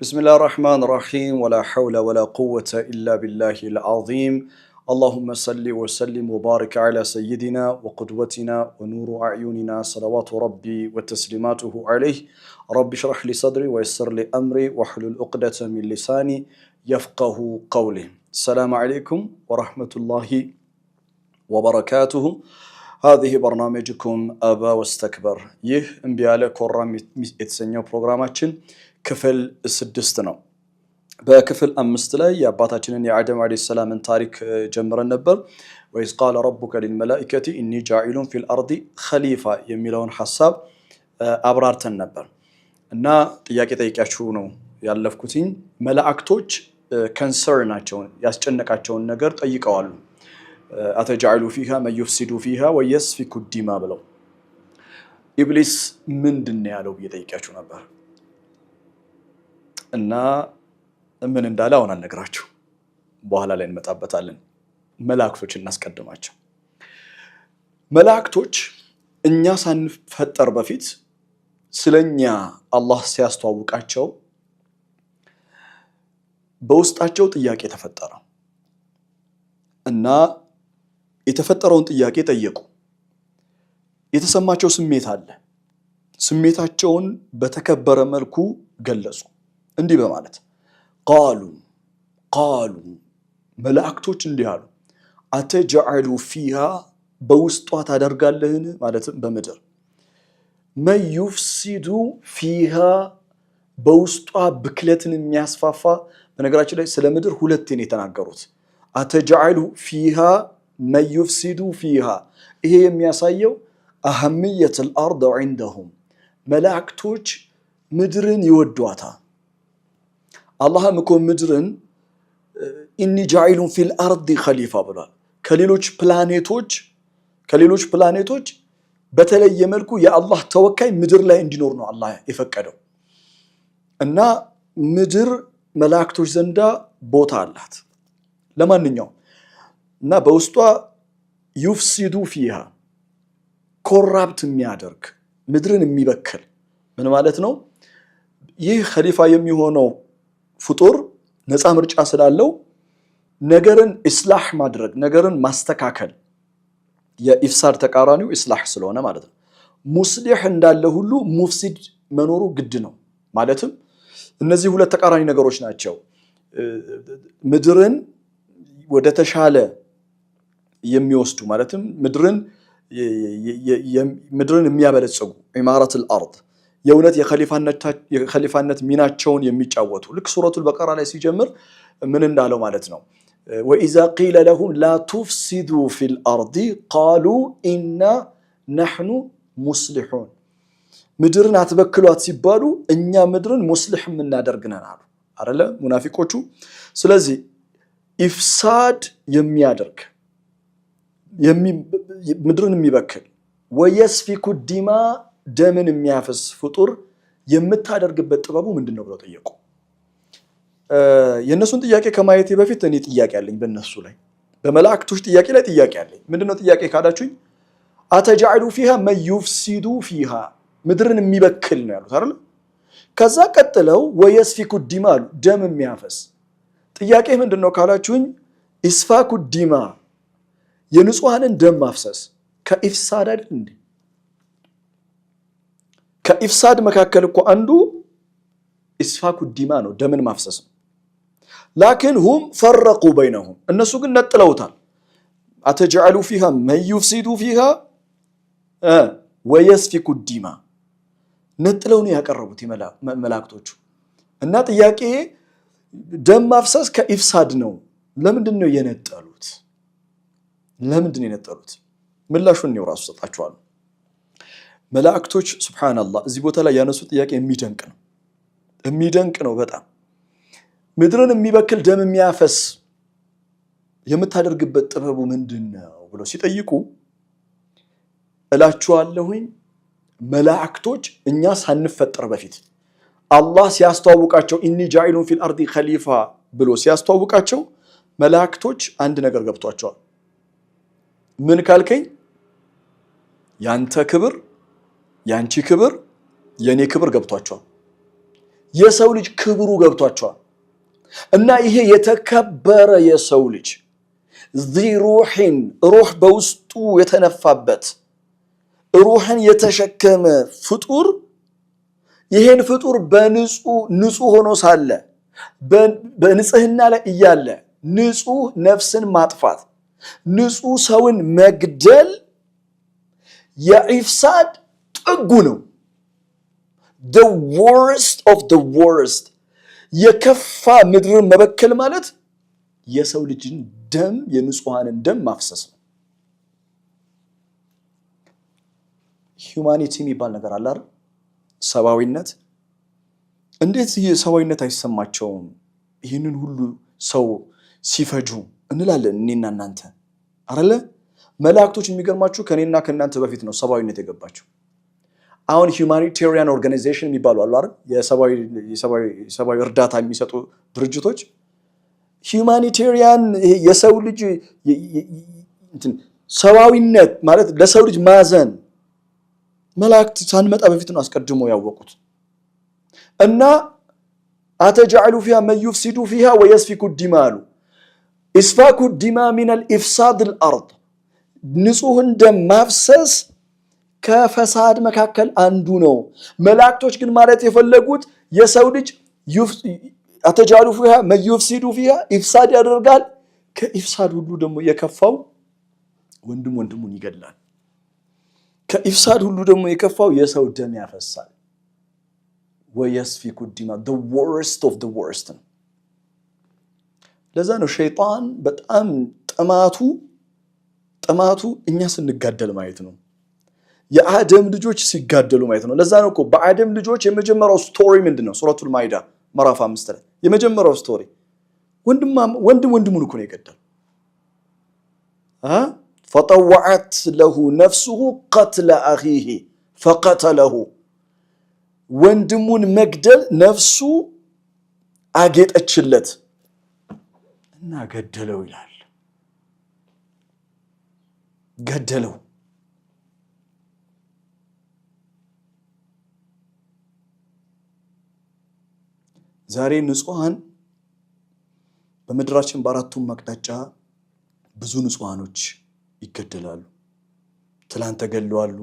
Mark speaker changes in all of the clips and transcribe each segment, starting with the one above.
Speaker 1: بسم الله الرحمن الرحيم ولا حول ولا قوة إلا بالله العظيم اللهم صل وسلم وبارك على سيدنا وقدوتنا ونور أعيننا صلوات ربي وتسليماته عليه رب اشرح لي صدري ويسر لي أمري واحلل عقدة من لساني يفقه قولي السلام عليكم ورحمة الله وبركاته هذه برنامجكم أبا واستكبر يه انبياله كورام يتسنيو بروغراماتشن ክፍል 6 ነው። በክፍል 5 ላይ የአባታችንን የአደም አለይሂ ሰላምን ታሪክ ጀምረን ነበር። ወይስ ቃለ ረቡከ ሊልመላኢከቲ ኢኒ ጃኢሉን ፊል አርዲ ኸሊፋ የሚለውን ሐሳብ አብራርተን ነበር እና ጥያቄ ጠይቂያችሁ ነው ያለፍኩትኝ። መላእክቶች ኮንሰርናቸውን ያስጨነቃቸውን ነገር ጠይቀዋል። አተጃኢሉ ፊሃ መን ዩፍሲዱ ፊሃ ወየስፊኩ ዲማ ብለው ኢብሊስ ምንድነው ያለው ጠይቂያችሁ ነበር። እና ምን እንዳለ አሁን አልነግራችሁ በኋላ ላይ እንመጣበታለን። መላእክቶችን እናስቀድማቸው። መላእክቶች እኛ ሳንፈጠር በፊት ስለኛ አላህ ሲያስተዋውቃቸው በውስጣቸው ጥያቄ ተፈጠረ እና የተፈጠረውን ጥያቄ ጠየቁ። የተሰማቸው ስሜት አለ። ስሜታቸውን በተከበረ መልኩ ገለጹ። እንዲህ በማለት ቃሉ መላእክቶች እንዲህ አሉ፣ አተጀዐሉ ፊሃ በውስጧ ታደርጋለህን ማለትም በምድር መን ዩፍሲዱ ፊሃ በውስጧ ብክለትን የሚያስፋፋ። በነገራችን ላይ ስለ ምድር ሁለቴ ነው የተናገሩት። አተጀዐሉ ፊሃ መን ዩፍሲዱ ፊሃ ይሄ የሚያሳየው አህምየተል አርድ ዐንደሁም መላእክቶች ምድርን ይወዷታል። አላህም እኮ ምድርን ኢኒ ጃኢሉን ፊል አርዲ ኸሊፋ ብሏል። ከሌሎች ፕላኔቶች በተለየ መልኩ የአላህ ተወካይ ምድር ላይ እንዲኖር ነው አላህ የፈቀደው እና ምድር መላእክቶች ዘንዳ ቦታ አላት ለማንኛውም እና በውስጧ ዩፍሲዱ ፊሃ ኮራፕት የሚያደርግ ምድርን የሚበክል ምን ማለት ነው? ይህ ኸሊፋ የሚሆነው ፍጡር ነፃ ምርጫ ስላለው ነገርን ኢስላህ ማድረግ ነገርን ማስተካከል የኢፍሳድ ተቃራኒው ኢስላህ ስለሆነ ማለት ነው። ሙስሊህ እንዳለ ሁሉ ሙፍሲድ መኖሩ ግድ ነው። ማለትም እነዚህ ሁለት ተቃራኒ ነገሮች ናቸው። ምድርን ወደ ተሻለ የሚወስዱ ማለትም ምድርን የሚያበለጽጉ ኢማረቱል አርድ የእውነት የኸሊፋነት ሚናቸውን የሚጫወቱ ልክ ሱረቱል በቀራ ላይ ሲጀምር ምን እንዳለው ማለት ነው። ወኢዛ ቂለ ለሁም ላ ቱፍሲዱ ፊል አርዲ ቃሉ ኢና ነሕኑ ሙስሊሑን ምድርን አትበክሏት ሲባሉ እኛ ምድርን ሙስሊሕ የምናደርግ ነን አሉ አይደለ ሙናፊቆቹ። ስለዚህ ኢፍሳድ የሚያደርግ ምድርን የሚበክል ወየስፊኩ ዲማ ደምን የሚያፈስ ፍጡር የምታደርግበት ጥበቡ ምንድነው ብለው ጠየቁ። የነሱን ጥያቄ ከማየቴ በፊት እኔ ጥያቄ አለኝ በእነሱ ላይ በመላእክቶች ጥያቄ ላይ ጥያቄ አለኝ። ምንድነው ጥያቄ ካላችሁኝ አተጀዐሉ ፊሃ መን ዩፍሲዱ ፊሃ ምድርን የሚበክል ነው ያሉት አይደል? ከዛ ቀጥለው ወየስፊኩ ዲማ ደም የሚያፈስ ጥያቄ ምንድነው ካላችሁኝ ኢስፋኩ ዲማ የንጹሃንን ደም ማፍሰስ ከኢፍሳድ አይደል እንዴ? ከኢፍሳድ መካከል እኮ አንዱ ኢስፋኩ ዲማ ነው ደምን ማፍሰስ ነው። ላኪን ሁም ፈረቁ በይነሁም እነሱ ግን ነጥለውታል። አተጀዐሉ ፊሃ መን ዩፍሲዱ ፊሃ ወየስፊኩ ዲማ ነጥለው ነው ያቀረቡት መላእክቶቹ። እና ጥያቄ ደም ማፍሰስ ከኢፍሳድ ነው። ለምንድን ነው የነጠሉት? ምላሹን ነው ራሱ ሰጣቸዋል። መላእክቶች ሱብሃንአላህ እዚህ ቦታ ላይ ያነሱ ጥያቄ የሚደንቅ ነው በጣም። ምድርን የሚበክል ደም የሚያፈስ የምታደርግበት ጥበቡ ምንድነው ብለው ሲጠይቁ እላችኋለሁኝ መላእክቶች እኛ ሳንፈጠር በፊት አላህ ሲያስተዋውቃቸው ኢኒ ጃኢሉን ፊል አርዲ ኸሊፋ ብሎ ሲያስተዋውቃቸው መላእክቶች አንድ ነገር ገብቷቸዋል። ምን ካልከኝ ያንተ ክብር ያንቺ ክብር የኔ ክብር ገብቷቸዋል። የሰው ልጅ ክብሩ ገብቷቸዋል። እና ይሄ የተከበረ የሰው ልጅ ذي روح روح በውስጡ የተነፋበት ሩህን የተሸከመ ፍጡር ይሄን ፍጡር ንጹህ ሆኖ ሳለ በንጽህና ላይ እያለ ንጹህ ነፍስን ማጥፋት ንጹህ ሰውን መግደል የኢፍሳድ ጥጉ ነው። the worst of the worst የከፋ ምድርን መበከል ማለት የሰው ልጅን ደም የንጹሃንን ደም ማፍሰስ ነው። ሂዩማኒቲ የሚባል ነገር አለ አይደል? ሰብአዊነት። እንዴት ሰብአዊነት አይሰማቸውም ይህንን ሁሉ ሰው ሲፈጁ እንላለን እኔና እናንተ አይደለ? መላእክቶች የሚገርማችሁ ከኔና ከናንተ በፊት ነው ሰብአዊነት የገባቸው። አሁን ሁማኒቴሪያን ኦርጋናይዜሽን የሚባሉ አሉ አይደል? የሰብአዊ እርዳታ የሚሰጡ ድርጅቶች ሁማኒቴሪያን የሰው ልጅ ሰብአዊነት ማለት ለሰው ልጅ ማዘን መላእክት ሳንመጣ በፊት ነው አስቀድሞ ያወቁት። እና አተجعلوا فيها من يفسد فيها ويسفك الدماء اسفاك الدماء من الافساد الارض ንጹህን ደም ማፍሰስ ከፈሳድ መካከል አንዱ ነው። መላእክቶች ግን ማለት የፈለጉት የሰው ልጅ አተجعلوا فيها من يفسد فيها ኢፍሳድ ያደርጋል። ከኢፍሳድ ሁሉ ደግሞ የከፋው ወንድሙን ይገድላል። ከኢፍሳድ ሁሉ ደግሞ የከፋው የሰው ደም ያፈሳል። ወየስፊኩ الدماء the worst of the worst ነው። ለዛ ነው ሸይጣን በጣም ጥማቱ እኛ ስንጋደል ማየት ነው። የአደም ልጆች ሲጋደሉ ማየት ነው። ለዛ ነው እኮ በአደም ልጆች የመጀመሪያው ስቶሪ ምንድነው? ሱረቱል ማኢዳ ምዕራፍ 5 ላይ የመጀመሪያው ስቶሪ ወንድሙን እኮ ነው የገደለው። فطوعت له نفسه قتل أخيه فقتله ወንድሙን መግደል ነፍሱ አጌጠችለት እና ገደለው ይላል። ገደለው። ዛሬ ንጹሃን በመድራችን በአራቱም አቅጣጫ ብዙ ንጹሃኖች ይገደላሉ። ትላንት ተገደሉ፣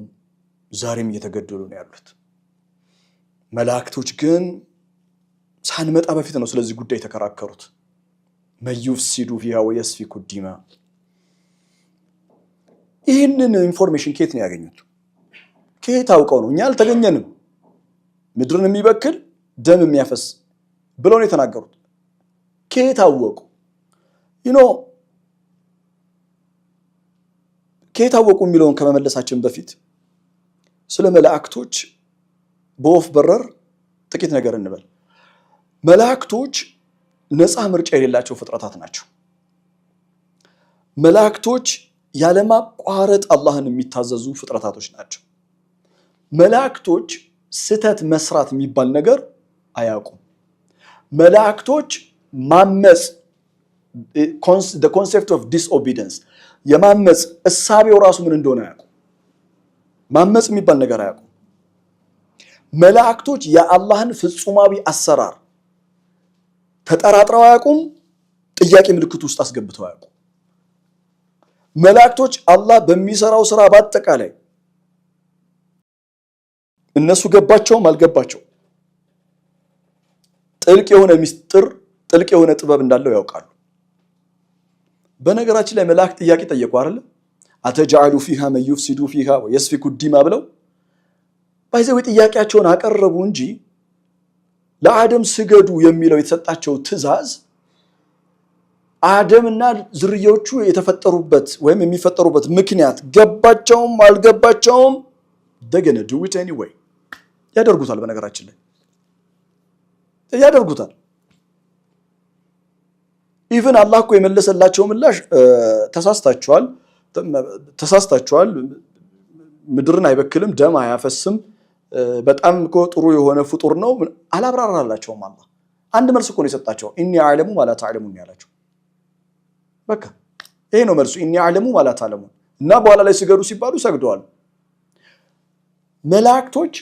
Speaker 1: ዛሬም እየተገደሉ ነው ያሉት። መላእክቶች ግን ሳንመጣ በፊት ነው ስለዚህ ጉዳይ ተከራከሩት። መዩፍሲዱ ፊሃ ወየስፊኩ الدماء ይህንን ኢንፎርሜሽን ከየት ነው ያገኙት? ከየት አውቀው ነው? እኛ አልተገኘንም። ምድርን የሚበክል ደም የሚያፈስ ብለው ነው የተናገሩት። ከየት አወቁ? ከየት አወቁ የሚለውን ከመመለሳችን በፊት ስለ መላእክቶች በወፍ በረር ጥቂት ነገር እንበል። መላእክቶች ነፃ ምርጫ የሌላቸው ፍጥረታት ናቸው። መላእክቶች ያለማቋረጥ አላህን የሚታዘዙ ፍጥረታቶች ናቸው። መላእክቶች ስተት መስራት የሚባል ነገር አያውቁም። መላእክቶች ማመጽ the concept of disobedience የማመጽ እሳቤው ራሱ ምን እንደሆነ አያውቁም። ማመጽ የሚባል ነገር አያውቁም። መላእክቶች የአላህን ፍጹማዊ አሰራር ተጠራጥረው አያውቁም። ጥያቄ ምልክት ውስጥ አስገብተው አያውቁም። መላእክቶች አላህ በሚሰራው ስራ በአጠቃላይ እነሱ ገባቸውም አልገባቸው ጥልቅ የሆነ ሚስጥር ጥልቅ የሆነ ጥበብ እንዳለው ያውቃሉ። በነገራችን ላይ መላእክት ጥያቄ ጠየቁ አይደል? አተجعلوا فيها من يفسد فيها ويسفك الدماء ብለው ባይዘው ጥያቄያቸውን አቀረቡ እንጂ ለአደም ስገዱ የሚለው የተሰጣቸው ትእዛዝ አደምና ዝርያዎቹ የተፈጠሩበት ወይም የሚፈጠሩበት ምክንያት ገባቸውም አልገባቸውም they're going to do it anyway ያደርጉታል። በነገራችን ላይ ያደርጉታል። ኢቭን አላህ እኮ የመለሰላቸው ምላሽ ተሳስታችኋል፣ ምድርን አይበክልም፣ ደም አያፈስም፣ በጣም እኮ ጥሩ የሆነ ፍጡር ነው አላብራራላቸውም። አላህ አንድ መልስ እኮ ነው የሰጣቸው። ኢኒ አዕለሙ ማ ላ ተዕለሙን ያላቸው በቃ ይሄ ነው መልሱ። ኢኒ አዕለሙ ማ ላ ተዕለሙን እና በኋላ ላይ ስገዱ ሲባሉ ሰግደዋል። መላእክቶች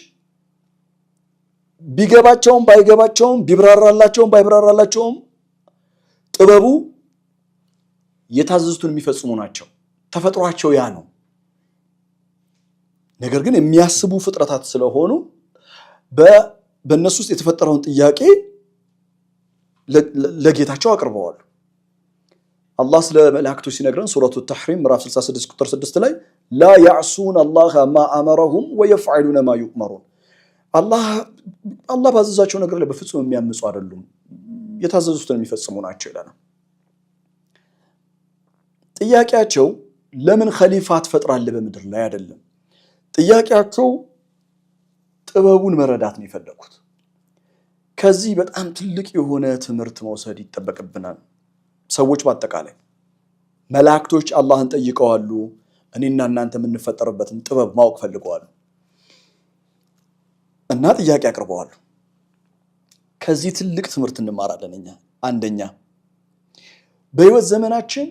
Speaker 1: ቢገባቸውም ባይገባቸውም ቢብራራላቸውም ባይብራራላቸውም ጥበቡ የታዘዙትን የሚፈጽሙ ናቸው። ተፈጥሯቸው ያ ነው። ነገር ግን የሚያስቡ ፍጥረታት ስለሆኑ በእነሱ ውስጥ የተፈጠረውን ጥያቄ ለጌታቸው አቅርበዋል። አላህ ስለ መላእክቶች ሲነግረን ሱረቱ ተሕሪም ምዕራፍ 66 ቁጥር 6 ላይ ላ ያዕሱን አላህ ማ አመረሁም ወየፍዐሉነ ማ ዩእመሩን። አላህ ባዘዛቸው ነገር ላይ በፍጹም የሚያምፁ አይደሉም፣ የታዘዙትን የሚፈጽሙ ናቸው ይላል። ጥያቄያቸው ለምን ኸሊፋ ትፈጥራለህ በምድር ላይ አይደለም። ጥያቄያቸው ጥበቡን መረዳት ነው የፈለጉት። ከዚህ በጣም ትልቅ የሆነ ትምህርት መውሰድ ይጠበቅብናል። ሰዎች በአጠቃላይ መላእክቶች አላህን ጠይቀዋሉ፣ እኔና እናንተ የምንፈጠርበትን ጥበብ ማወቅ ፈልገዋል እና ጥያቄ አቅርበዋል። ከዚህ ትልቅ ትምህርት እንማራለን እኛ። አንደኛ በህይወት ዘመናችን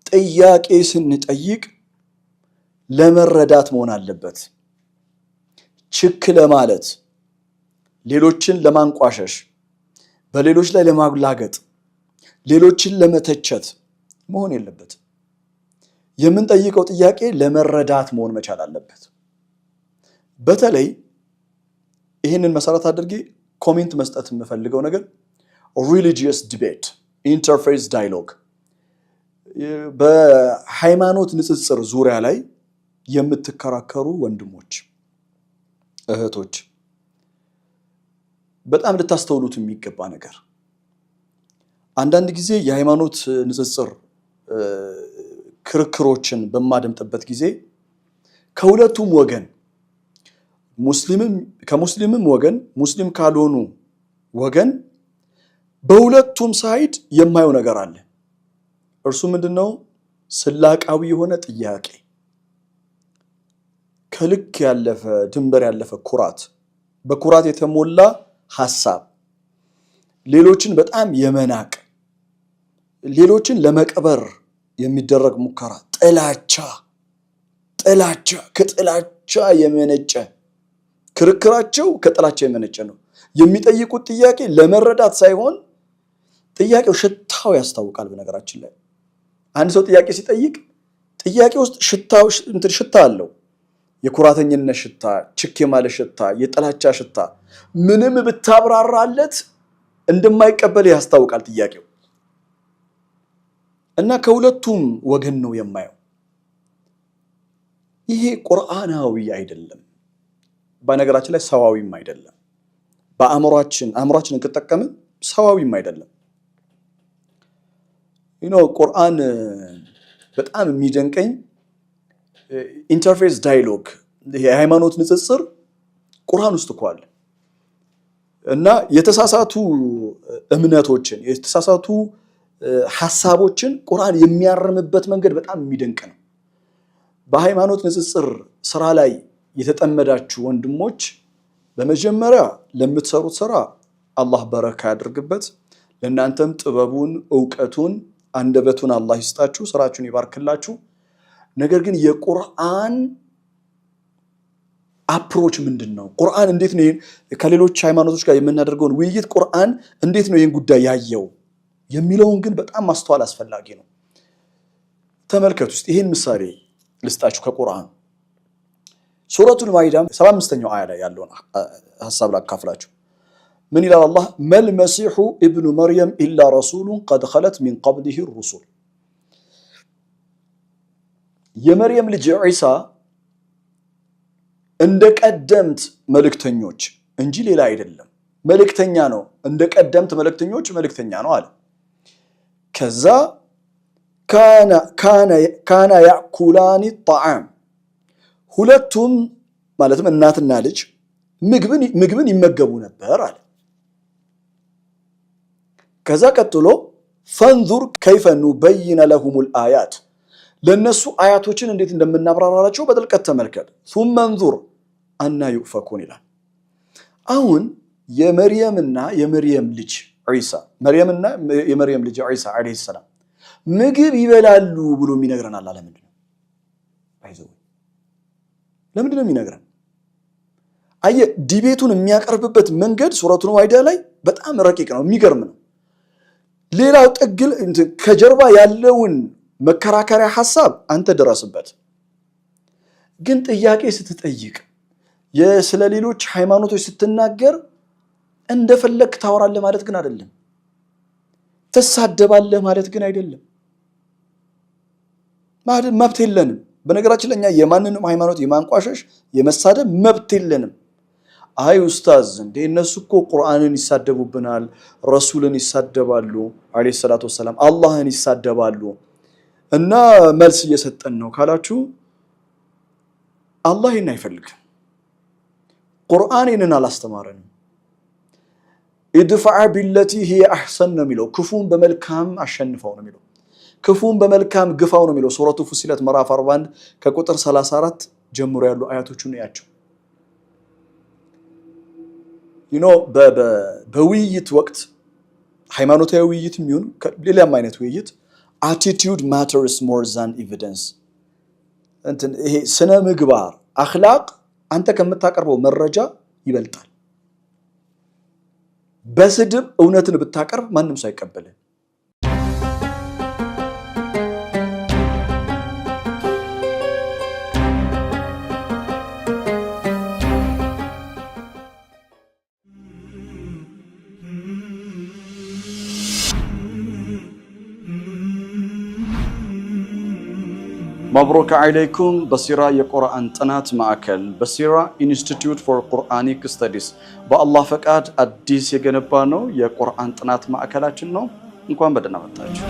Speaker 1: ጥያቄ ስንጠይቅ ለመረዳት መሆን አለበት። ችክ ለማለት፣ ሌሎችን ለማንቋሸሽ፣ በሌሎች ላይ ለማጉላገጥ፣ ሌሎችን ለመተቸት መሆን የለበት። የምንጠይቀው ጥያቄ ለመረዳት መሆን መቻል አለበት። በተለይ ይህንን መሰረት አድርጌ ኮሜንት መስጠት የምፈልገው ነገር ሪሊጂየስ ዲቤት ኢንተርፌስ ዳያሎግ፣ በሃይማኖት ንጽጽር ዙሪያ ላይ የምትከራከሩ ወንድሞች እህቶች በጣም ልታስተውሉት የሚገባ ነገር፣ አንዳንድ ጊዜ የሃይማኖት ንጽጽር ክርክሮችን በማደምጥበት ጊዜ ከሁለቱም ወገን ከሙስሊምም ወገን ሙስሊም ካልሆኑ ወገን በሁለቱም ሳይድ የማየው ነገር አለ። እርሱ ምንድነው? ስላቃዊ የሆነ ጥያቄ፣ ከልክ ያለፈ ድንበር ያለፈ ኩራት፣ በኩራት የተሞላ ሐሳብ፣ ሌሎችን በጣም የመናቅ፣ ሌሎችን ለመቅበር የሚደረግ ሙከራ፣ ከጥላቻ የመነጨ ክርክራቸው ከጥላቻ የመነጨ ነው። የሚጠይቁት ጥያቄ ለመረዳት ሳይሆን ጥያቄው ሽታው ያስታውቃል። በነገራችን ላይ አንድ ሰው ጥያቄ ሲጠይቅ ጥያቄ ውስጥ ሽታ አለው። የኩራተኝነት ሽታ፣ ችክ የማለት ሽታ፣ የጥላቻ ሽታ። ምንም ብታብራራለት እንደማይቀበል ያስታውቃል ጥያቄው። እና ከሁለቱም ወገን ነው የማየው። ይሄ ቁርአናዊ አይደለም፣ በነገራችን ላይ ሰዋዊም አይደለም። አእምሯችንን ከተጠቀምን ሰዋዊም አይደለም። ቁርአን በጣም የሚደንቀኝ ኢንተርፌስ ዳያሎግ፣ የሃይማኖት ንጽጽር ቁርአን ውስጥ እኮ አለ። እና የተሳሳቱ እምነቶችን የተሳሳቱ ሐሳቦችን ቁርአን የሚያርምበት መንገድ በጣም የሚደንቅ ነው። በሃይማኖት ንጽጽር ስራ ላይ የተጠመዳችሁ ወንድሞች በመጀመሪያ ለምትሰሩት ስራ አላህ በረካ ያድርግበት። ለእናንተም ጥበቡን፣ ዕውቀቱን፣ አንደበቱን አላህ ይስጣችሁ፣ ስራችሁን ይባርክላችሁ። ነገር ግን የቁርአን አፕሮች ምንድነው? ቁርአን እንዴት ነው ከሌሎች ሃይማኖቶች ጋር የምናደርገውን ውይይት ቁርአን እንዴት ነው ይህን ጉዳይ ያየው የሚለውን ግን በጣም ማስተዋል አስፈላጊ ነው። ተመልከቱ ውስጥ ይህን ምሳሌ ልስጣችሁ ከቁርአን ሱረቱል ማኢዳ 75ኛው አያ ላይ ያለውን ሐሳብ ላካፍላችሁ። ምን ይላል አላህ? መል መሲሑ ኢብኑ መርየም ኢላ ረሱሉን ቀድ ኸለት ሚን ቀብሊሂ ሩሱል። የመርየም ልጅ ዒሳ እንደ ቀደምት መልእክተኞች እንጂ ሌላ አይደለም። መልእክተኛ ነው፣ እንደ ቀደምት መልእክተኞች መልእክተኛ ነው አለ። ከዛ ካና ያእኩላኒ ጣዓም፣ ሁለቱም ማለትም እናትና ልጅ ምግብን ይመገቡ ነበር አለ። ከዛ ቀጥሎ ፈንዙር ከይፈ ኑበይነ ለሁሙል አያት፣ ለነሱ አያቶችን እንዴት እንደምናብራራላቸው በጥልቀት ተመልከት። ሱመ እንዙር አና ዩፈኩን ይላል። አሁን የመርየምና የመርየም ልጅ ዒሳ መርየምና የመርየም ልጅ ዒሳ አለይሂ ሰላም ምግብ ይበላሉ ብሎ የሚነግረናል። ለምንድን ነው የሚነግረን? አየ ዲቤቱን የሚያቀርብበት መንገድ ሱረቱል ማኢዳ ላይ በጣም ረቂቅ ነው የሚገርም ነው ሌላው ጥግል ከጀርባ ያለውን መከራከሪያ ሐሳብ አንተ ድረስበት ግን ጥያቄ ስትጠይቅ የስለሌሎች ሃይማኖቶች ስትናገር እንደፈለክ ታወራለህ ማለት ግን አይደለም ተሳደባለህ ማለት ግን አይደለም ማለት መብት የለንም በነገራችን ላይ እኛ የማንንም ሃይማኖት የማንቋሸሽ የመሳደብ መብት የለንም አይ ኡስታዝ እንዴ እነሱ እኮ ቁርአንን ይሳደቡብናል ረሱልን ይሳደባሉ አለይሂ ሰላቱ ወሰለም አላህን ይሳደባሉ እና መልስ እየሰጠን ነው ካላችሁ አላህ ይሄን አይፈልግም ቁርአንን አላስተማረንም ኢድፈዕ ቢለቲ ሂየ አህሰን ነው የሚለው ክፉን በመልካም አሸንፈው ነው የሚለው ክፉን በመልካም ግፋው ነው የሚለው ሱረቱ ፉሲለት ምዕራፍ 41 ከቁጥር 34 ጀምሮ ያሉ አያቶቹን ያያቸው በውይይት ወቅት ሃይማኖታዊ ውይይትም ይሁን ሌላም አይነት ውይይት attitude matters more than evidence ይሄ ስነ ምግባር አኽላቅ አንተ ከምታቀርበው መረጃ ይበልጣል በስድብ እውነትን ብታቀርብ ማንንም ሳይቀበል مبروك عليكم بصيرة የቁርአን ጥናት ማዕከል በሲራ ኢንስቲትዩት ፎር ቁርአኒክ ስተዲስ በአላህ ፈቃድ አዲስ የገነባ ነው የቁርአን ጥናት ማዕከላችን ነው እንኳን በደህና መጣችሁ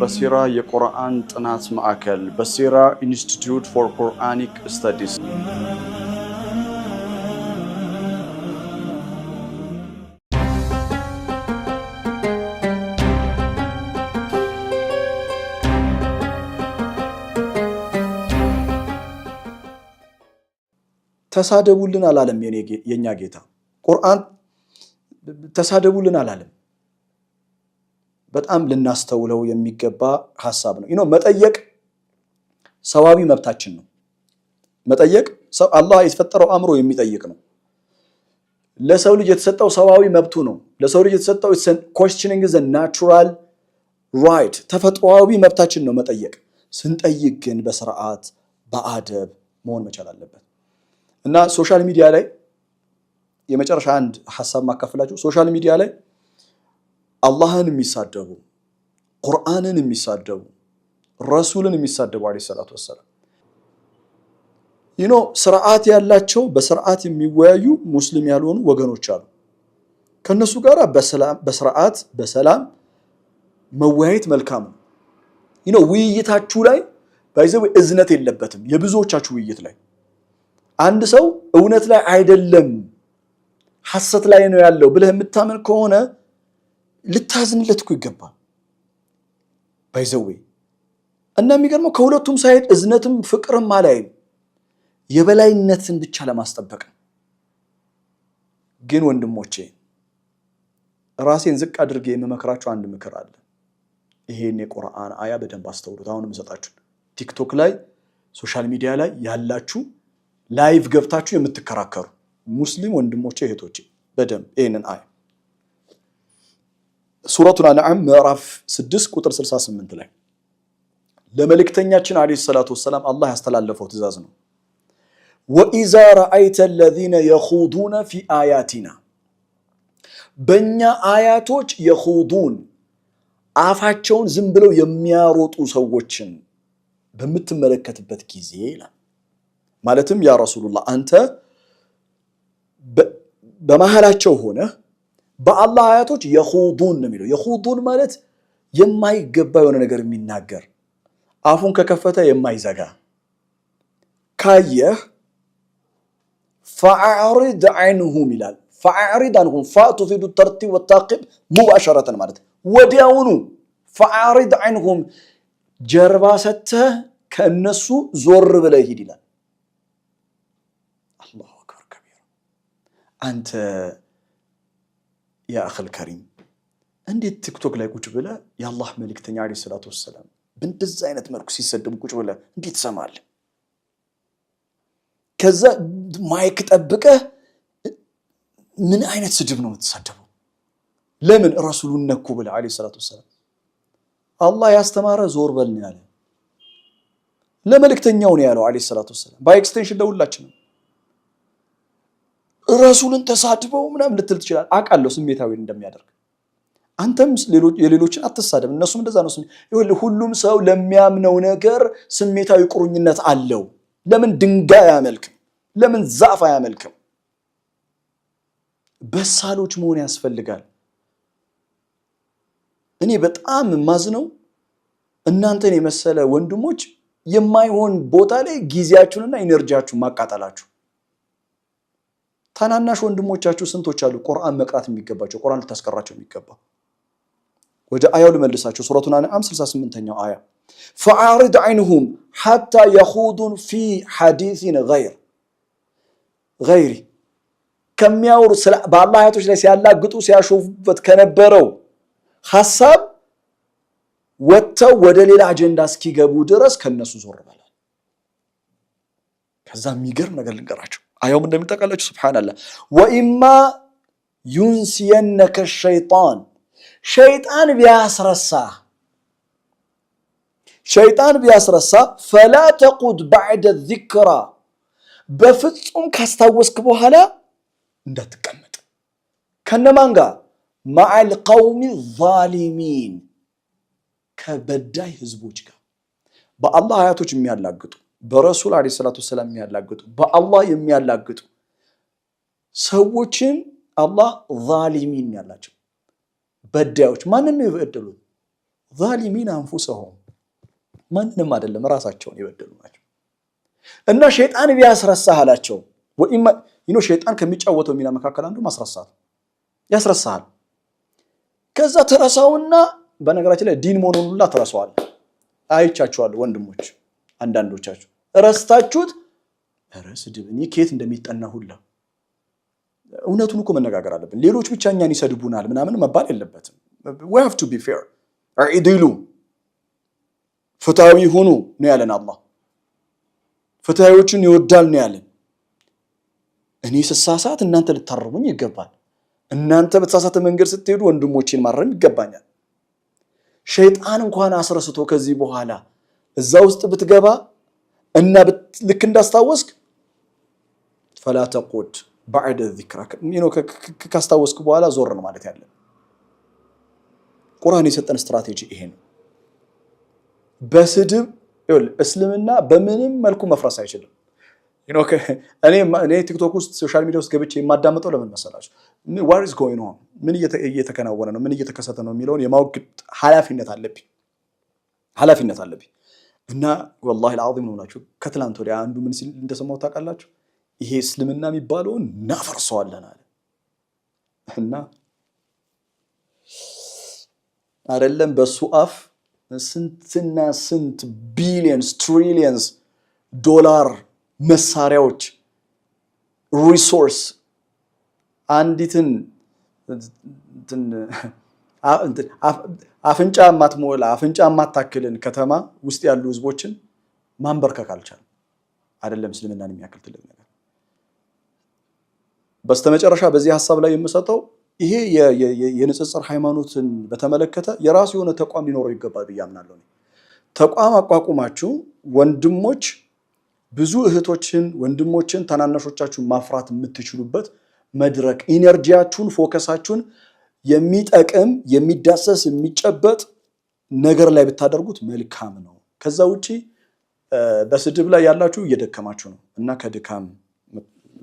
Speaker 1: በሲራ የቁርአን ጥናት ማዕከል በሲራ ኢንስቲትዩት ፎር ቁርአኒክ ስተዲስ ተሳደቡልን አላለም የኛ ጌታ ቁርአን ተሳደቡልን አላለም በጣም ልናስተውለው የሚገባ ሐሳብ ነው መጠየቅ ሰዋዊ መብታችን ነው መጠየቅ አላህ የተፈጠረው አምሮ የሚጠይቅ ነው ለሰው ልጅ የተሰጠው ሰዋዊ መብቱ ነው ለሰው ልጅ የተሰጠው questioning is a natural right ተፈጥሯዊ መብታችን ነው መጠየቅ ስንጠይቅ ግን በስርዓት በአደብ መሆን መቻል አለበት እና ሶሻል ሚዲያ ላይ የመጨረሻ አንድ ሐሳብ ማካፈላችሁ ሶሻል ሚዲያ ላይ አላህን የሚሳደቡ ቁርአንን የሚሳደቡ ረሱልን የሚሳደቡ አለይሂ ሰላቱ ወሰለም ስርዓት ያላቸው በስርዓት የሚወያዩ ሙስሊም ያልሆኑ ወገኖች አሉ ከነሱ ጋር በስርዓት በሰላም መወያየት መልካም ነው ውይይታችሁ ላይ ባይዘው እዝነት የለበትም የብዙዎቻችሁ ውይይት ላይ አንድ ሰው እውነት ላይ አይደለም ሐሰት ላይ ነው ያለው ብለህ የምታመን ከሆነ ልታዝንለት እኮ ይገባል ባይዘው እና የሚገርመው ከሁለቱም ሳይድ እዝነትም ፍቅርም አላይም የበላይነትን ብቻ ለማስጠበቅ ግን ወንድሞቼ ራሴን ዝቅ አድርጌ የምመክራችሁ አንድ ምክር አለ ይሄን የቁርአን አያ በደንብ አስተውሉት። አሁንም እሰጣችሁ ቲክቶክ ላይ ሶሻል ሚዲያ ላይ ያላችሁ ላይቭ ገብታችሁ የምትከራከሩ ሙስሊም ወንድሞቼ እህቶቼ በደንብ ይሄንን አያ ሱረቱል አንዓም ምዕራፍ 6 ቁጥር 68 ላይ ለመልእክተኛችን አለይሂ ሰላቱ ወሰላም አላህ ያስተላለፈው ትእዛዝ ነው። ወኢዛ ረአይተ الذين يخوضون في آياتنا በእኛ አያቶች የኹዱን አፋቸውን ዝም ብለው የሚያሮጡ ሰዎችን በምትመለከትበት ጊዜ ይላል። ማለትም ያ ረሱላህ አንተ በመሃላቸው ሆነ በአላህ አያቶች የኹዱን ነው የሚለው። የኹዱን ማለት የማይገባ የሆነ ነገር የሚናገር አፉን ከከፈተ የማይዘጋ ካየህ ፈአዕሪድ ዐንሁም ይላል። ፈአዕሪድ ዐንሁም ፋ ቱፊዱ ተርቲብ ወታቂብ ሙባሸረተን ማለት ወዲያውኑ ፈአዕሪድ ዐንሁም ጀርባ ሰጥተህ ከእነሱ ዞር ብለህ ሂድ ይላል። አላሁ አክበር ከቢራ። አንተ ያ አኸል ከሪም እንዴት ቲክቶክ ላይ ቁጭ ብለህ የአላህ መልእክተኛ አለይሂ ሰላቱ ወሰላም በእንደዚህ አይነት መልኩ ሲሰደቡ ቁጭ ብለህ እንዴት ትሰማለህ? ከዛ ማይክ ጠብቀህ ምን አይነት ስድብ ነው የምትሳደበው? ለምን ረሱሉን ነኩ ብለህ አለይሂ ሰላቱ ወሰላም አላህ ያስተማረ ዞር በል ነው ያለ። ለመልእክተኛው ነው ያለው አለይሂ ሰላቱ ወሰላም። ባይ ኤክስቴንሽን ለሁላችንም ረሱልን ተሳድበው ምናምን ልትል ትችላለህ። አውቃለሁ ስሜታዊ እንደሚያደርግ። አንተም የሌሎችን አትሳደብ፣ እነሱም እንደዛ ነው። ሁሉም ሰው ለሚያምነው ነገር ስሜታዊ ቁርኝነት አለው። ለምን ድንጋይ አያመልክም? ለምን ዛፍ አያመልክም? በሳሎች መሆን ያስፈልጋል። እኔ በጣም ማዝነው እናንተን የመሰለ ወንድሞች የማይሆን ቦታ ላይ ጊዜያችሁንና ኢነርጂያችሁን ማቃጠላችሁ። ታናናሽ ወንድሞቻችሁ ስንቶች አሉ ቁርአን መቅራት የሚገባቸው ቁርአን ልታስቀራቸው የሚገባ። ወደ አያው ልመልሳችሁ ሱረቱን አንዓም 68ኛው አያ ፈአዕሪድ ዐንሁም ሐታ የኹዱን ፊ ሐዲሲን ገይሪ ከሚያወሩ በአላህ አያቶች ላይ ሲያላግጡ ሲያሾፉበት ከነበረው ሐሳብ ወጥተው ወደ ሌላ አጀንዳ እስኪገቡ ድረስ ከነሱ ዞር በላል። ከዛ የሚገርም ነገር ልንገራቸው። አያውም እንደሚጠቃላችሁ ሱብሃንአላህ ወኢማ ዩንሲየነከ ሸይጣን ቢያስረሳ ፈላ ተቁድ በዕደ ዚክራ በፍጹም ካስታወስክ በኋላ እንዳትቀመጥ ከነማን ጋር መዐል ቀውሚ ዛሊሚን ከበዳይ ህዝቦች ጋር በአላህ አያቶች የሚያላግጡ በረሱል አለይሂ ሰላቱ ወሰላም የሚያላግጡ በአላህ የሚያላግጡ ሰዎችን አላህ ዛሊሚን ያላቸው በዳዮች። ማንን ነው የበደሉት? ዛሊሚን አንፉሰሁም ማንንም አይደለም ራሳቸውን የበደሉ ናቸው። እና ሸይጣን ቢያስረሳህ አላቸው ወኢማ ሸይጣን ከሚጫወተው ሚና መካከል አንዱ ማስረሳት ያስረሳሃል። ከዛ ተረሳውና በነገራችን ላይ ዲን መሆኑን ሁላ ተረሳዋል። አይቻችኋለሁ ወንድሞች አንዳንዶቻችሁ ረስታችሁት ስድብ እኔ ከየት እንደሚጠና ሁላ እውነቱን እኮ መነጋገር አለብን። ሌሎች ብቻ እኛን ይሰድቡናል ምናምን መባል የለበትም። we have to be fair አዒዲሉ ፍትሃዊ ሁኑ ነው ያለን አላህ። ፍትሃዊዎችን ይወዳል ነው ያለን። እኔ ስሳሳት እናንተ ልታረሙኝ ይገባል። እናንተ በተሳሳተ መንገድ ስትሄዱ ወንድሞቼን ማረም ይገባኛል። ሸይጣን እንኳን አስረስቶ ከዚህ በኋላ እዛ ውስጥ ብትገባ እና ልክ እንዳስታወስክ ፈላ ተቁድ በዕደ ዚክራ ካስታወስክ በኋላ ዞር ነው ማለት ያለ። ቁርአን የሰጠን ስትራቴጂ ይሄ ነው። በስድብ እስልምና በምንም መልኩ መፍረስ አይችልም። እኔ ቲክቶክ ውስጥ ሶሻል ሚዲያ ውስጥ ገብቼ የማዳመጠው ለምን መሰላችሁ? what is going on ምን እየተከናወነ ነው ምን እየተከሰተ ነው የሚለውን የማወቅ ኃላፊነት አለብኝ። እና ወላሂ العظيم ነው ናችሁ ከትላንት ወዲያ አንዱ ምን ሲል እንደሰማው ታውቃላችሁ? ይሄ እስልምና የሚባለውን እናፈርሰዋለን አለ። እና አይደለም በሱ አፍ ስንትና ስንት ቢሊየንስ ትሪሊየንስ ዶላር መሳሪያዎች ሪሶርስ አንዲትን አፍንጫ ማትሞላ አፍንጫ ማታክልን ከተማ ውስጥ ያሉ ህዝቦችን ማንበርከክ አልቻለም። አይደለም እስልምናን የሚያክል ትልቅ ነገር። በስተመጨረሻ በዚህ ሐሳብ ላይ የምሰጠው ይሄ የንጽጽር ሃይማኖትን በተመለከተ የራሱ የሆነ ተቋም ሊኖረው ይገባል ብዬ አምናለሁ። ተቋም አቋቁማችሁ ወንድሞች ብዙ እህቶችን ወንድሞችን ታናናሾቻችሁን ማፍራት የምትችሉበት መድረክ ኢነርጂያችሁን ፎከሳችሁን የሚጠቅም የሚዳሰስ የሚጨበጥ ነገር ላይ ብታደርጉት መልካም ነው። ከዛ ውጪ በስድብ ላይ ያላችሁ እየደከማችሁ ነው እና ከድካም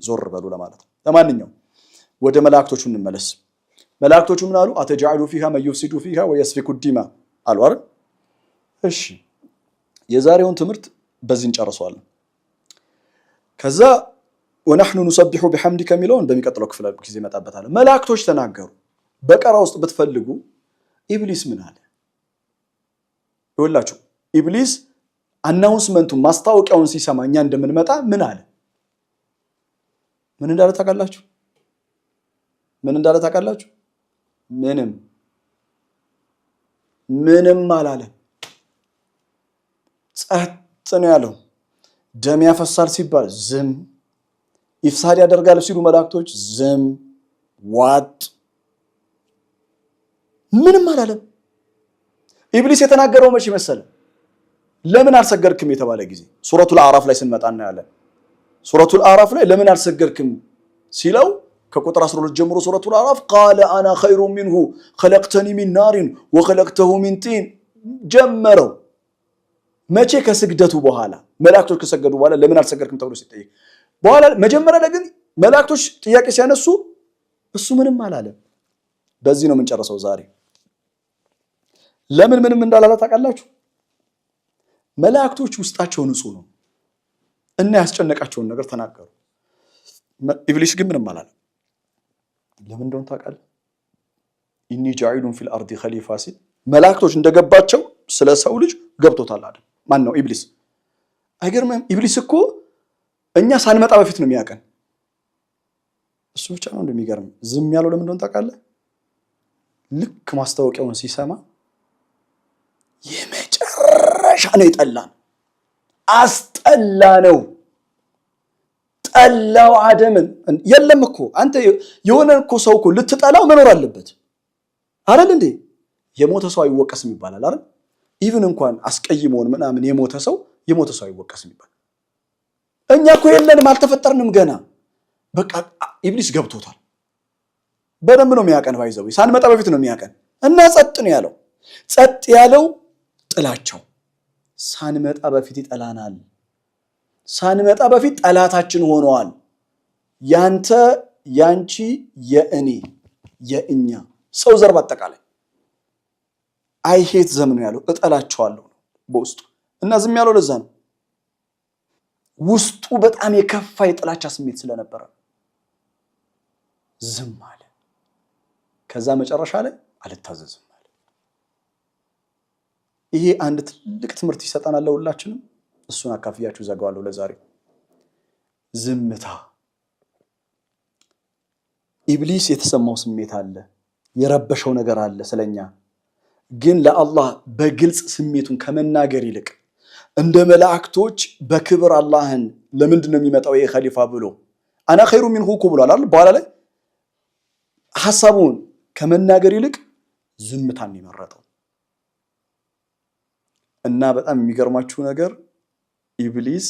Speaker 1: ዞር በሉ ለማለት ነው። ለማንኛውም ወደ መላእክቶቹ እንመለስ። መላእክቶቹ ምን አሉ? አተጃሉ ፊሃ መን ዩፍሲዱ ፊሃ ወየስፊኩ ዲማ አሉ አይደል? እሺ የዛሬውን ትምህርት በዚህ እንጨርሰዋለን። ከዛ ወነሕኑ ኑሰቢሑ ቢሐምዲከ የሚለውን በሚቀጥለው ክፍለ ጊዜ እመጣበታለሁ። መላእክቶች ተናገሩ። በቀራ ውስጥ ብትፈልጉ ኢብሊስ ምን አለ? ይኸውላችሁ ኢብሊስ አናውንስመንቱን ማስታወቂያውን ሲሰማ እኛ እንደምንመጣ ምን አለ? ምን እንዳለ ታውቃላችሁ? ምንም አላለም። ጸጥ ነው ያለው። ደም ያፈሳል ሲባል ዝም፣ ኢፍሳድ ያደርጋል ሲሉ መላእክቶች ዝም ዋጥ፣ ምንም አላለም። ኢብሊስ የተናገረው መቼ መሰለ? ለምን አልሰገድክም የተባለ ጊዜ ሱረቱል አዕራፍ ላይ ስንመጣ እናያለን። ሱረቱል አዕራፍ ላይ ለምን አልሰገድክም ሲለው ከቁጥር 12 ጀምሮ ሱረቱል አዕራፍ ቃለ አና ኸይሩ ሚንሁ ኸለቅተኒ ሚን ናሪን ወኸለቅተሁ ሚን ጢን ጀመረው። መቼ? ከስግደቱ በኋላ መላእክቶች ከሰገዱ በኋላ ለምን አልሰገድክም ተብሎ ሲጠይቅ በኋላ መጀመሪያ ላይ ግን መላእክቶች ጥያቄ ሲያነሱ እሱ ምንም አላለም። በዚህ ነው የምንጨርሰው ዛሬ። ለምን ምንም እንዳላለ ታውቃላችሁ? መላእክቶች ውስጣቸው ንጹህ ነው እና ያስጨነቃቸውን ነገር ተናገሩ። ኢብሊስ ግን ምንም አላለም። ለምን እንደሆነ ታውቃለህ? ኢኒ ጃኢሉን ፊል አርዲ ኸሊፋ ሲል መላእክቶች እንደገባቸው ስለ ሰው ልጅ ገብቶታል አይደል? ማን ነው? ኢብሊስ። አይገርምም? ኢብሊስ እኮ እኛ ሳንመጣ በፊት ነው የሚያቀን። እሱ ብቻ ነው እንደሚገርም ዝም ያለው ለምን እንደሆነ ታውቃለህ? ልክ ማስታወቂያውን ሲሰማ የመጨረሻ ነው የጠላን፣ አስጠላ ነው ጠላው አደምን። የለም እኮ አንተ የሆነ እኮ ሰው እኮ ልትጠላው መኖር አለበት አይደል እንዴ? የሞተ ሰው አይወቀስም ይባላል አይደል? ኢቭን እንኳን አስቀይሞን ምናምን የሞተ ሰው አይወቀስም ይባላል። እኛ እኮ የለንም አልተፈጠርንም ገና። በቃ ኢብሊስ ገብቶታል። በደንብ ነው የሚያቀን። ባይዘው ሳንመጣ በፊት ነው የሚያቀን እና ጸጥ ነው ያለው። ጸጥ ያለው ጥላቸው ሳንመጣ በፊት ይጠላናል። ሳንመጣ በፊት ጠላታችን ሆነዋል። ያንተ ያንቺ የእኔ የእኛ ሰው ዘር በአጠቃላይ አይሄት ዘም ነው ያለው። እጠላቸዋለሁ በውስጡ እና ዝም ያለው ለዛ ነው። ውስጡ በጣም የከፋ የጥላቻ ስሜት ስለነበረ ዝም አለ። ከዛ መጨረሻ ላይ አልታዘዝም አለ። ይሄ አንድ ትልቅ ትምህርት ይሰጠናል ለሁላችንም። እሱን አካፍያችሁ ዘጋዋለሁ ለዛሬ። ዝምታ። ኢብሊስ የተሰማው ስሜት አለ፣ የረበሸው ነገር አለ ስለኛ። ግን ለአላህ በግልጽ ስሜቱን ከመናገር ይልቅ እንደ መላእክቶች በክብር አላህን ለምንድን ነው የሚመጣው ይሄ ኸሊፋ ብሎ አና ኸይሩ ሚንሁ ብሏል አይደል? በኋላ ላይ ሐሳቡን ከመናገር ይልቅ ዝምታን የመረጠው እና በጣም የሚገርማችሁ ነገር ኢብሊስ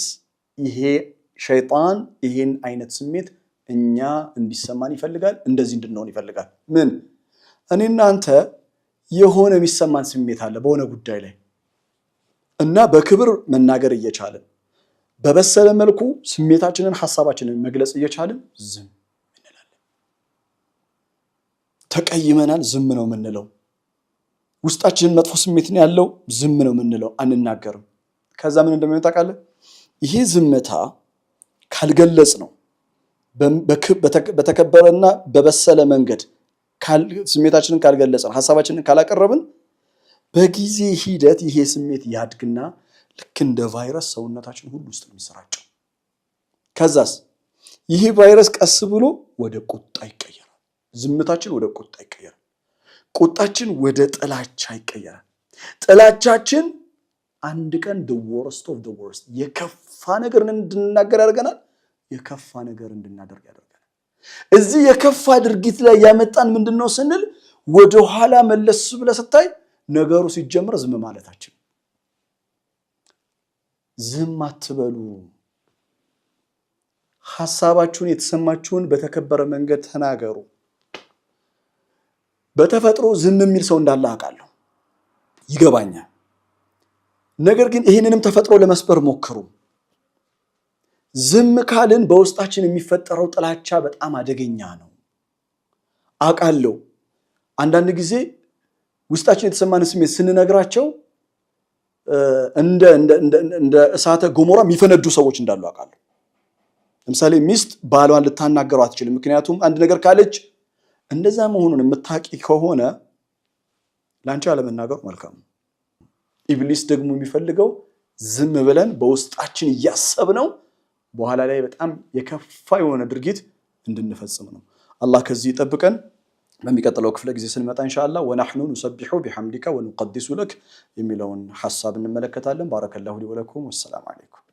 Speaker 1: ይሄ ሸይጣን ይሄን አይነት ስሜት እኛ እንዲሰማን ይፈልጋል፣ እንደዚህ እንድንሆን ይፈልጋል። ምን እኔና አንተ የሆነ የሚሰማን ስሜት አለ በሆነ ጉዳይ ላይ እና በክብር መናገር እየቻልን በበሰለ መልኩ ስሜታችንን ሐሳባችንን መግለጽ እየቻልን ዝም እንላለን። ተቀይመናል፣ ዝም ነው የምንለው። ውስጣችንን መጥፎ ስሜት ነው ያለው፣ ዝም ነው የምንለው፣ አንናገርም። ከዛ ምን እንደሚሆን ታውቃለህ? ይሄ ዝምታ ካልገለጽ ነው በተከበረና በበሰለ መንገድ ስሜታችንን ካልገለጽን ሐሳባችንን ካላቀረብን በጊዜ ሂደት ይሄ ስሜት ያድግና ልክ እንደ ቫይረስ ሰውነታችን ሁሉ ውስጥ የሚሰራጨው። ከዛስ ይሄ ቫይረስ ቀስ ብሎ ወደ ቁጣ ይቀየራል። ዝምታችን ወደ ቁጣ ይቀየራል። ቁጣችን ወደ ጥላቻ ይቀየራል። ጥላቻችን አንድ ቀን the worst of the worst የከፋ ነገር እንድንናገር ያደርገናል። የከፋ ነገር እንድናደርግ ያደርገናል። እዚህ የከፋ ድርጊት ላይ ያመጣን ምንድነው ስንል ወደ ኋላ መለስ ብለህ ስታይ ነገሩ ሲጀምር ዝም ማለታችን። ዝም አትበሉ። ሐሳባችሁን የተሰማችሁን በተከበረ መንገድ ተናገሩ። በተፈጥሮ ዝም የሚል ሰው እንዳለ አውቃለሁ፣ ይገባኛል። ነገር ግን ይህንንም ተፈጥሮ ለመስበር ሞክሩ። ዝም ካልን በውስጣችን የሚፈጠረው ጥላቻ በጣም አደገኛ ነው አውቃለሁ። አንዳንድ ጊዜ ውስጣችን የተሰማን ስሜት ስንነግራቸው እንደ እሳተ ገሞራ የሚፈነዱ ሰዎች እንዳሉ አውቃለሁ። ለምሳሌ ሚስት ባሏን ልታናገረው አትችልም። ምክንያቱም አንድ ነገር ካለች እንደዛ መሆኑን የምታቂ ከሆነ ላንቺ አለመናገር መልካም ነው። ኢብሊስ ደግሞ የሚፈልገው ዝም ብለን በውስጣችን እያሰብነው በኋላ ላይ በጣም የከፋ የሆነ ድርጊት እንድንፈጽም ነው። አላህ ከዚህ ይጠብቀን። በሚቀጥለው ክፍለ ጊዜ ስንመጣ ኢንሻአላህ ወነህኑ ኑሰቢሑ ቢሐምዲከ ወኑቀድሱ ለክ የሚለውን ሐሳብ እንመለከታለን። ባረከላሁ ሊ ወለኩም ወሰላሙ አለይኩም።